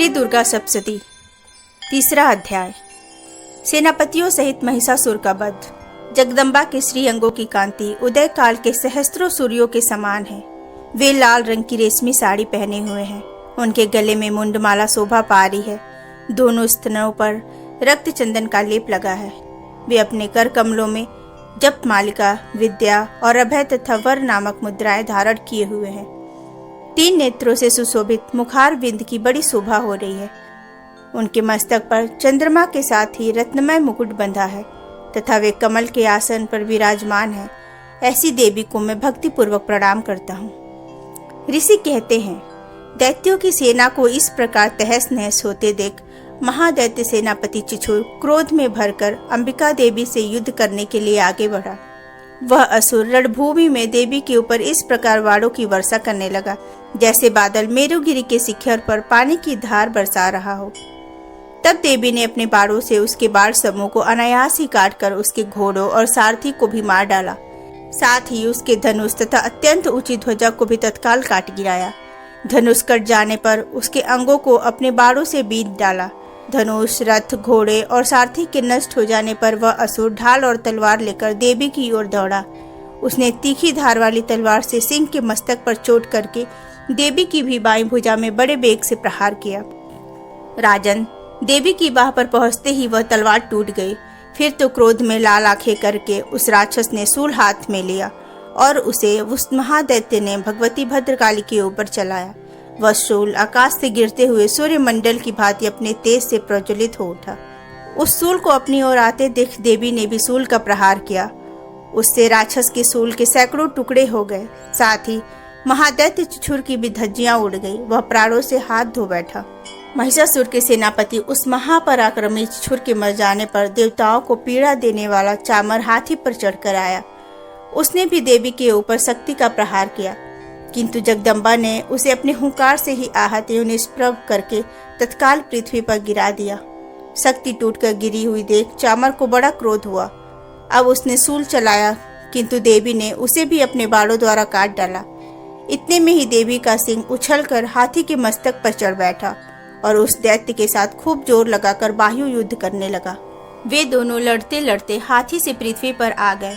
देवी दुर्गा सप्तशती तीसरा अध्याय। सेनापतियों सहित महिषासुर का वध। जगदम्बा के श्री अंगों की कांति उदय काल के सहस्त्रों सूर्यों के समान है। वे लाल रंग की रेशमी साड़ी पहने हुए हैं। उनके गले में मुंडमाला शोभा पा रही है। दोनों स्तनों पर रक्त चंदन का लेप लगा है। वे अपने कर कमलों में जप मालिका, विद्या और अभय तथा वर नामक मुद्राएं धारण किए हुए हैं। 3 नेत्रों से सुशोभित मुखार बिंद की बड़ी शोभा हो रही है। उनके मस्तक पर चंद्रमा के साथ ही रत्नमय मुकुट बंधा है तथा वे कमल के आसन पर विराजमान है। ऐसी देवी को मैं भक्ति पूर्वक प्रणाम करता हूँ। ऋषि कहते हैं, दैत्यों की सेना को इस प्रकार तहस नहस होते देख महादैत्य सेनापति चिछुर क्रोध में भरकर अंबिका देवी से युद्ध करने के लिए आगे बढ़ा। वह असुर रणभूमि में देवी के ऊपर इस प्रकार वाड़ों की वर्षा करने लगा जैसे बादल मेरुगिरी के शिखर पर पानी की धार बरसा रहा हो। तब देवी ने अपने बाड़ों से उसके बाण समूह को अनायास ही काटकर उसके घोड़ों और सारथी को भी मार डाला। साथ ही उसके धनुष तथा अत्यंत ऊंची ध्वजा को भी तत्काल काट गिराया। धनुष कट जाने पर उसके अंगों को अपने बाड़ों से बींध डाला। धनुष, रथ, घोड़े और सारथी के नष्ट हो जाने पर वह असुर ढाल और तलवार लेकर देवी की ओर दौड़ा। उसने तीखी धार वाली तलवार से सिंह के मस्तक पर चोट करके देवी की भी बाईं भुजा में बड़े वेग से प्रहार किया। राजन, देवी की बाह पर पहुंचते ही वह तलवार टूट गई। फिर तो क्रोध में लाल आंखें करके उस राक्षस ने शूल हाथ में लिया और उसे उस महादैत्य ने भगवती भद्रकाली के ऊपर चलाया। वह शूल आकाश से गिरते हुए सूर्यमंडल की भांति अपने तेज से प्रज्वलित हो उठा। उस शूल को अपनी ओर आते देख देवी ने भी शूल का प्रहार किया। उससे राक्षस के शूल के सैकड़ों टुकड़े हो गए। साथ ही महादैत्य चिछुर की भी धज्जियां उड़ गई। वह प्राणों से हाथ धो बैठा। महिषासुर के सेनापति उस महापराक्रमी चिछुर के मर जाने पर देवताओं को पीड़ा देने वाला चामर हाथी पर चढ़कर आया। उसने भी देवी के ऊपर शक्ति का प्रहार किया, किंतु जगदम्बा ने उसे अपने हुंकार से ही आहत एवं निष्प्रभ करके तत्काल पृथ्वी पर गिरा दिया। शक्ति टूटकर गिरी हुई देख चामर को बड़ा क्रोध हुआ। अब उसने शूल चलाया, किंतु देवी ने उसे भी अपने बालों द्वारा काट डाला। इतने में ही देवी का सिंह उछलकर हाथी के मस्तक पर चढ़ बैठा और उस दैत्य के साथ खूब जोर लगाकर बाहु युद्ध करने लगा। वे दोनों लड़ते लड़ते हाथी से पृथ्वी पर आ गए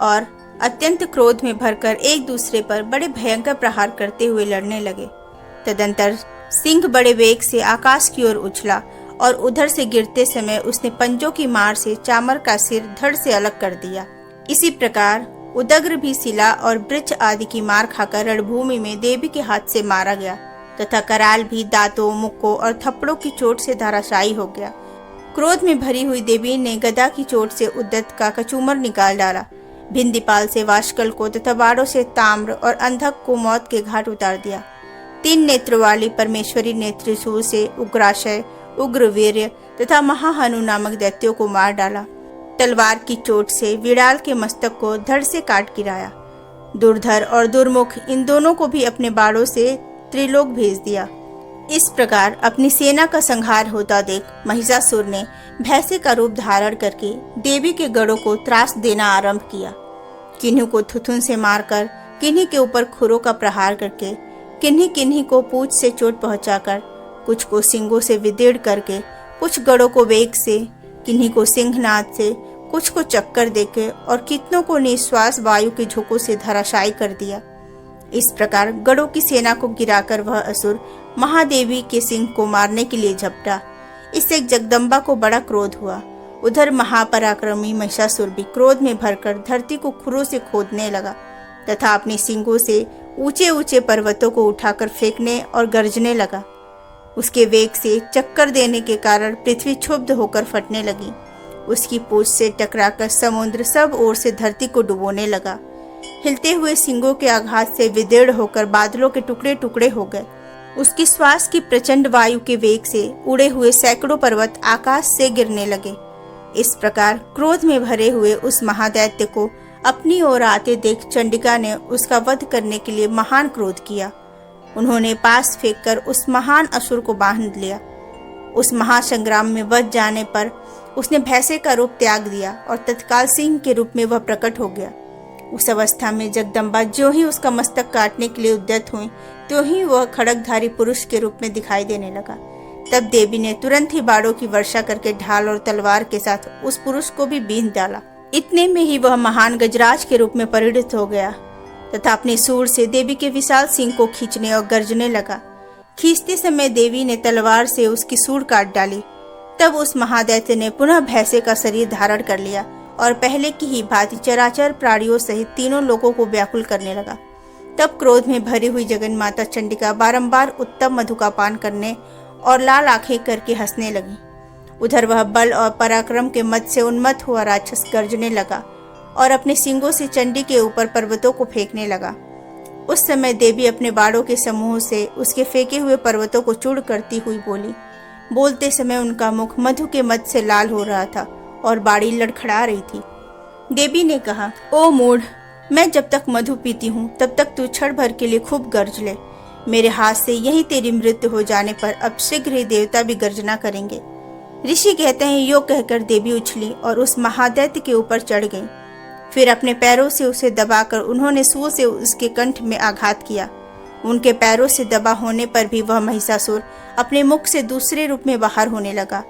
और अत्यंत क्रोध में भरकर एक दूसरे पर बड़े भयंकर प्रहार करते हुए लड़ने लगे। तदंतर सिंह बड़े वेग से आकाश की ओर उछला और उधर से गिरते समय उसने पंजों की मार से चामर का सिर धड़ से अलग कर दिया। इसी प्रकार उदग्र भी शिला और वृक्ष आदि की मार खाकर रणभूमि में देवी के हाथ से मारा गया तथा कराल भी दांतों, मुक्कों और थप्पड़ों की चोट से धराशायी हो गया। क्रोध में भरी हुई देवी ने गदा की चोट से उद्दत का कचूमर निकाल डाला। भिंदीपाल से वाशकल को तथा बाड़ों से ताम्र और अंधक को मौत के घाट उतार दिया। 3 नेत्र वाली परमेश्वरी ने त्रिशूल से उग्राशय, उग्रवीर्य तथा महाहनु नामक दैत्यों को मार डाला। तलवार की चोट से विड़ाल के मस्तक को धड़ से काट गिराया। दुर्धर और दुर्मुख इन दोनों को भी अपने बाड़ों से त्रिलोक भेज दिया। इस प्रकार अपनी सेना का संहार होता देख महिषासुर ने भैंसे का रूप धारण करके देवी के गढ़ों को त्रास देना आरंभ किया। किन्हीं को थुथुन से मारकर, किन्हीं के ऊपर खुरों का प्रहार करके, किन्हीं किन्हीं को पूंछ से चोट पहुंचाकर, कुछ को सिंगों से विदीर्ण करके, कुछ गढ़ों को वेग से, किन्हीं को सिंहनाद से, कुछ को चक्कर देके और कितनों को निश्वास वायु के झोंकों से धराशायी कर दिया। इस प्रकार गढ़ों की सेना को गिराकर वह असुर महादेवी के सिंह को मारने के लिए झपटा। इससे जगदम्बा को बड़ा क्रोध हुआ। उधर महापराक्रमी महिषासुर भी क्रोध में भरकर धरती को खुरों से खोदने लगा तथा अपने सिंगों से ऊंचे ऊंचे पर्वतों को उठाकर फेंकने और गरजने लगा। उसके वेग से चक्कर देने के कारण पृथ्वी क्षुब्ध होकर फटने लगी। उसकी पूंछ से टकराकर समुद्र सब ओर से धरती को डुबोने लगा। हिलते हुए सिंगों के आघात से विदीर्ण होकर बादलों के टुकड़े टुकड़े हो गए। उसकी श्वास की प्रचंड वायु के वेग से उड़े हुए सैकड़ों पर्वत आकाश से गिरने लगे। इस प्रकार क्रोध में भरे हुए उस महादैत्य को अपनी ओर आते देख चंडिका ने उसका वध करने के लिए महान क्रोध किया। उन्होंने पास फेंककर उस महान असुर को बांध लिया। उस महासंग्राम में बच जाने पर उसने भैंसे का रूप त्याग दिया और तत्काल सिंह के रूप में वह प्रकट हो गया। उस अवस्था में जगदम्बा ज्यों ही उसका मस्तक काटने के लिए उद्यत हुई, त्यों ही वह खड़गधारी पुरुष के रूप में दिखाई देने लगा। तब देवी ने तुरंत ही बाणों की वर्षा करके ढाल और तलवार के साथ उस पुरुष को भी बींध डाला। इतने में ही वह महान गजराज के रूप में परिणत हो गया तथा अपने सूंड से देवी के विशाल सिंह को खींचने और गर्जने लगा। खींचते समय देवी ने तलवार से उसकी सूंड काट डाली। तब उस महादैत्य ने पुनः भैंसे का शरीर धारण कर लिया और पहले की ही भांति चराचर प्राणियों सहित तीनों लोगों को व्याकुल करने लगा। तब क्रोध में भरी हुई जगन माता चंडिका बारंबार उत्तम मधु का पान करने और लाल आंखें करके हंसने लगी। उधर वह बल और पराक्रम के मद से उन्मत्त हुआ राक्षस गर्जने लगा और अपने सींगों से चंडी के ऊपर पर्वतों को फेंकने लगा। उस समय देवी अपने बाणों के समूह से उसके फेंके हुए पर्वतों को चूर्ण करती हुई बोली। बोलते समय उनका मुख मधु के मद से लाल हो रहा था और बाड़ी लड़खड़ा रही थी। देवी ने कहा, ओ मूढ़, मैं जब तक मधु पीती हूँ तब तक तू क्षण भर के लिए खूब गर्ज ले। मेरे हाथ से यही तेरी मृत्यु हो जाने पर अब शीघ्र ही देवता भी गर्जना करेंगे। ऋषि कहते हैं, यो कहकर देवी उछली और उस महादैत्य के ऊपर चढ़ गई। फिर अपने पैरों से उसे दबाकर उन्होंने सूल से उसके कंठ में आघात किया। उनके पैरों से दबा होने पर भी वह महिषासुर अपने मुख से दूसरे रूप में बाहर होने लगा।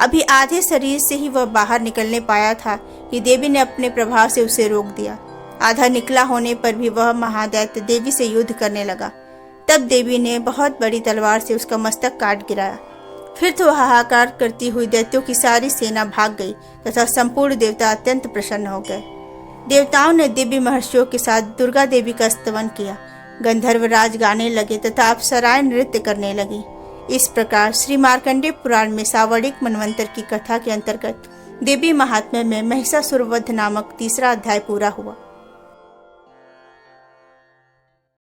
अभी आधे शरीर से ही वह बाहर निकलने पाया था कि देवी ने अपने प्रभाव से उसे रोक दिया। आधा निकला होने पर भी वह महादैत्य देवी से युद्ध करने लगा। तब देवी ने बहुत बड़ी तलवार से उसका मस्तक काट गिराया। फिर तो हाहाकार करती हुई दैत्यों की सारी सेना भाग गई तथा संपूर्ण देवता अत्यंत प्रसन्न हो गए। देवताओं ने दिव्य महर्षियों के साथ दुर्गा देवी का स्तवन किया। गंधर्व राज गाने लगे तथा अप्सराएं नृत्य करने लगी। इस प्रकार श्री मार्कंडेय पुराण में सावर्णिक मनवंतर की कथा के अंतर्गत देवी महात्म्य में महिषासुर वध नामक तीसरा अध्याय पूरा हुआ।